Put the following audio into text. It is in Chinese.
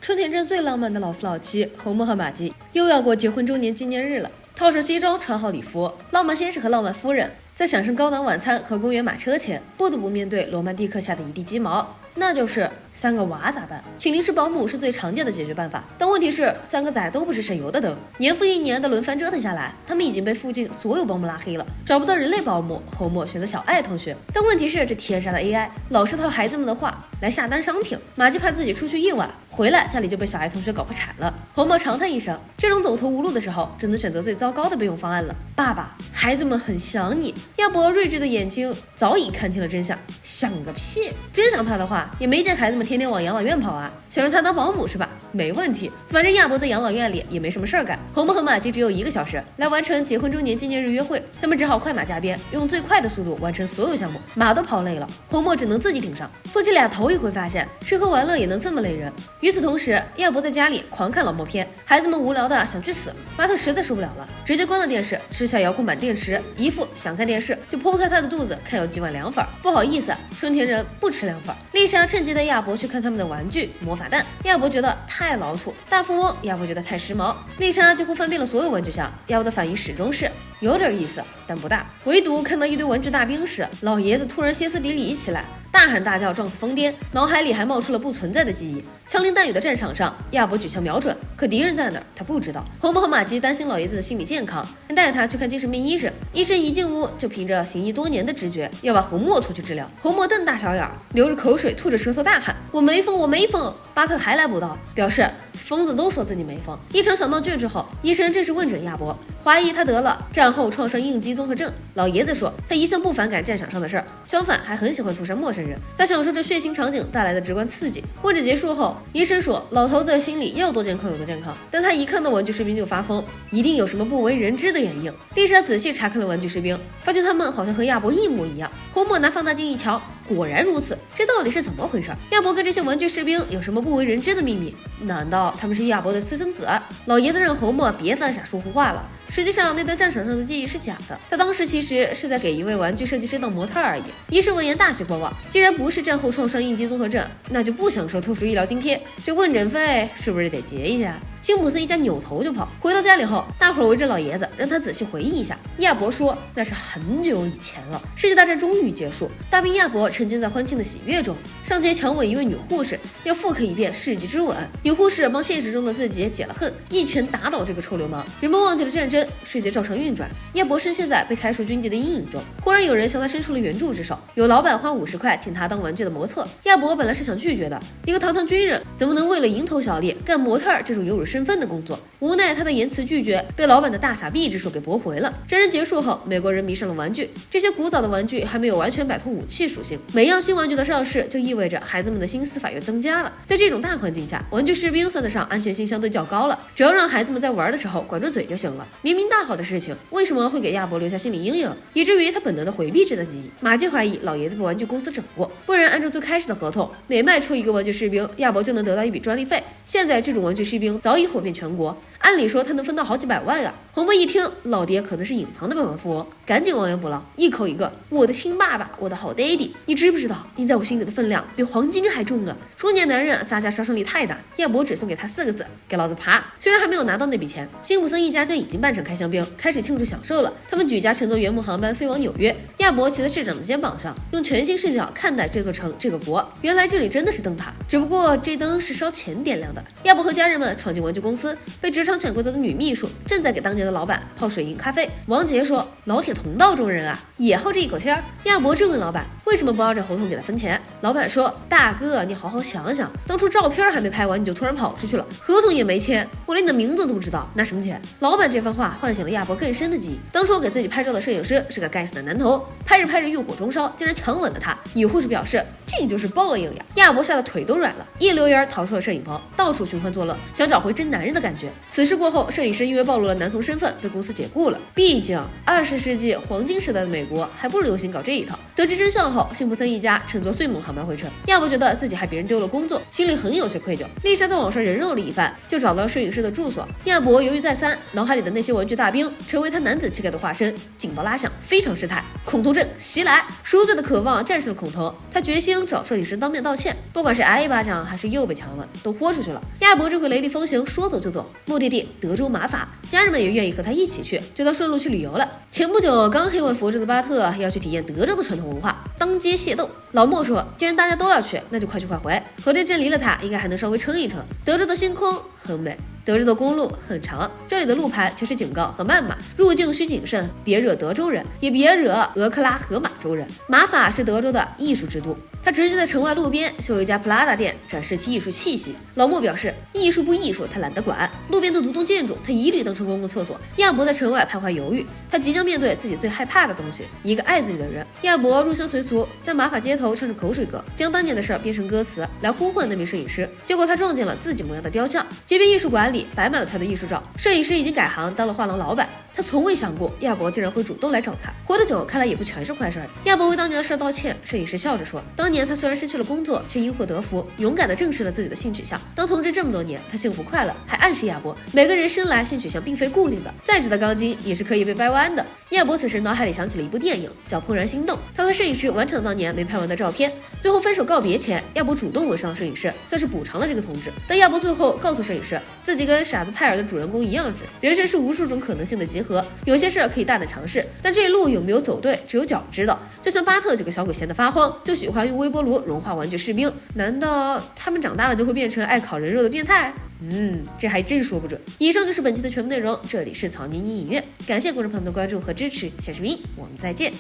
春田镇最浪漫的老夫老妻红木和马吉又要过结婚周年纪念日了。套上西装，穿好礼服，浪漫先生和浪漫夫人在享受高档晚餐和公园马车前，不得不面对罗曼蒂克下的一地鸡毛，那就是3个娃咋办？请临时保姆是最常见的解决办法，但问题是3个崽都不是省油的灯，年复一年的轮番折腾下来，他们已经被附近所有保姆拉黑了，找不到人类保姆。红木选择小爱同学，但问题是这天杀的 AI 老是套孩子们的话来下单商品，马吉怕自己出去一晚回来家里就被小爱同学搞破产了。红木长叹一声，这种走投无路的时候，只能选择最糟糕的备用方案了。爸爸，孩子们很想你。亚伯睿智的眼睛早已看清了真相，想个屁！真想他的话，也没见孩子们天天往养老院跑啊。想让他当保姆是吧？没问题，反正亚伯在养老院里也没什么事儿干。红木和马吉只有1个小时来完成结婚周年纪念日约会，他们只好快马加鞭，用最快的速度完成所有项目。马都跑累了，红木只能自己顶上。夫妻俩头一回发现吃喝玩乐也能这么累人。与此同时，亚伯在家里狂看老默片，孩子们无聊的想去死。马特实在受不了了，直接关了电视，吃下遥控板电池，一副想看电视就剖开他的肚子看有几碗凉粉。不好意思，春田人不吃凉粉。丽莎趁机带亚伯去看他们的玩具魔法蛋，亚伯觉得太老土。大富翁，亚伯觉得太时髦。丽莎几乎翻遍了所有玩具箱，亚伯的反应始终是有点意思，但不大。唯独看到一堆玩具大兵时，老爷子突然歇斯底里起来，大喊大叫，状似疯癫，脑海里还冒出了不存在的记忆。枪林弹雨的战场上，亚伯举枪瞄准，可敌人在哪儿他不知道。红木和马吉担心老爷子的心理健康，带他去看精神病医生。医生一进屋就凭着行医多年的直觉，要把红木拖去治疗。红木瞪大小眼，流着口水，吐着舌头大喊：“我没疯，我没疯！”巴特还来补刀，表示疯子都说自己没疯。一场小闹剧之后，医生正式问诊亚伯，怀疑他得了战后创伤应激综合症。老爷子说，他一向不反感战场上的事儿，相反还很喜欢屠杀陌生人，他享受着血腥场景带来的直观刺激。问诊结束后，医生说老头子心里要多健康有多健康，但他一看到玩具士兵就发疯，一定有什么不为人知的原因。丽莎仔细查看了玩具士兵，发现他们好像和亚伯一模一样。红木拿放大镜一瞧，果然如此，这到底是怎么回事？亚伯跟这些玩具士兵有什么不为人知的秘密？难道他们是亚伯的私生子？老爷子让红木别犯傻说胡话了。实际上那段战场上的记忆是假的，他当时其实是在给一位玩具设计师当模特而已。医生闻言大喜过望，既然不是战后创伤应激综合症，那就不享受特殊医疗津贴，这问诊费是不是得结一下？辛普森一家扭头就跑。回到家里后，大伙儿围着老爷子，让他仔细回忆一下。亚伯说那是很久以前了，世界大战终于结束，大兵亚伯沉浸在欢庆的喜悦中，上街强吻一位女护士，要复刻一遍世纪之吻。女护士帮现实中的自己解了恨，一拳打倒这个臭流氓。人们忘记了战争，世界照常运转。亚伯深陷在被开除军籍的阴影中，忽然有人向他伸出了援助之手，有老板花50块请他当玩具的模特。亚伯本来是想拒绝的，一个堂堂军人怎么能为了蝇头小利干模特这种有辱身份的工作？无奈他的言辞拒绝被老板的大撒币之手给驳回了。战争结束后，美国人迷上了玩具，这些古早的玩具还没有完全摆脱武器属性，每样新玩具的上市就意味着孩子们的新司法又增加了。在这种大环境下，玩具士兵算得上安全性相对较高了，只要让孩子们在玩的时候管住嘴就行了。明明大好的事情，为什么会给亚伯留下心理阴影，以至于他本能的回避这段记忆？马吉怀疑老爷子被玩具公司整过，不然按照最开始的合同，每卖出一个玩具士兵，亚伯就能得到一笔专利费。现在这种玩具士兵早已火遍全国，按理说他能分到好几百万啊！红木一听，老爹可能是隐藏的百万富翁，赶紧亡羊补牢，一口一个我的亲爸爸，我的好爹地，你知不知道你在我心里的分量比黄金还重啊？中年男人撒娇杀伤力太大，亚伯只送给他4个字：给老子爬！虽然还没有拿到那笔钱，辛普森一家就已经扮成开香槟，开始庆祝享受了。他们举家乘坐圆梦航班飞往纽约，亚伯骑在市长的肩膀上，用全新视角看待这座城这个国。原来这里真的是灯塔，只不过这灯是烧钱点亮的。亚伯和家人们闯进玩具公司，被职场潜规则的女秘书正在给当年的老板泡水银咖啡。王杰说：“老铁同道中人啊，也好这一口气儿。”亚伯质问老板为什么不按照合同给他分钱。老板说：“大哥，你好好想想，当初照片还没拍完你就突然跑出去了，合同也没签，我连你的名字都不知道，拿什么钱？”老板这番话唤醒了亚伯更深的记忆。当初给自己拍照的摄影师是个该死的男头，拍着拍着欲火中烧，竟然强吻了他。女护士表示这就是报应呀。亚伯吓得腿都软了，一溜烟逃出了摄影棚，到处寻欢作乐，想找回真男人的感觉。此事过后，摄影师因为暴露了男童身份被公司解雇了。毕竟20世纪黄金时代的美国还不流行搞这一套。得知真相后，后，辛普森一家乘坐岁梦航班回城。亚伯觉得自己害别人丢了工作，心里很有些愧疚。丽莎在网上人肉了一番，就找到摄影师的住所。亚伯犹豫再三，脑海里的那些玩具大兵成为他男子气概的化身。警报拉响，非常事态，恐同症袭来。赎罪的渴望战胜了恐同，他决心找摄影师当面道歉，不管是挨一巴掌还是又被强吻，都豁出去了。亚伯这回雷厉风行，说走就走，目的地德州马法，家人们也愿意和他一起去，就当顺路去旅游了。前不久刚黑完佛州的巴特要去体验德州的传统文化，当街械斗。老莫说，既然大家都要去，那就快去快回。核电站离了它，应该还能稍微撑一撑。德州的星空很美，德州的公路很长，这里的路牌却是警告和谩骂，入境需谨慎，别惹德州人，也别惹俄克拉荷马州人。马法是德州的艺术之都，他直接在城外路边修一家普拉达店，展示其艺术气息。老莫表示，艺术不艺术他懒得管，路边的独栋建筑他一律当成公共厕所。亚伯在城外徘徊犹豫，他即将面对自己最害怕的东西，一个爱自己的人。亚伯入乡随俗，在马法街头唱着口水歌，将当年的事儿编成歌词来呼唤那名摄影师。结果他撞见了自己模样的雕像，街边艺术馆里摆满了他的艺术照。摄影师已经改行当了画廊老板，他从未想过亚伯竟然会主动来找他。活得久，看来也不全是坏事。亚伯为当年的事道歉，摄影师笑着说，当年他虽然失去了工作，却因祸得福，勇敢地正视了自己的性取向。当同志这么多年，他幸福快乐，还暗示亚伯，每个人生来性取向并非固定的，再直的钢筋也是可以被掰弯的。亚伯此时脑海里想起了一部电影，叫《怦然心动》，他和摄影师完成了当年没拍完的照片。最后分手告别前，亚伯主动吻上了摄影师，算是补偿了这个同志。但亚伯最后告诉摄影师，自己跟傻子派尔的主人公一样直，人生是无数种可能性的集合，有些事可以大胆尝试，但这一路有没有走对，只有脚知道。就像巴特这个小鬼闲得发慌，就喜欢用微波炉融化玩具士兵，难道他们长大了就会变成爱烤人肉的变态？这还真说不准。以上就是本期的全部内容，这里是草泥影院，感谢观众朋友们的关注和支持，下视频我们再见。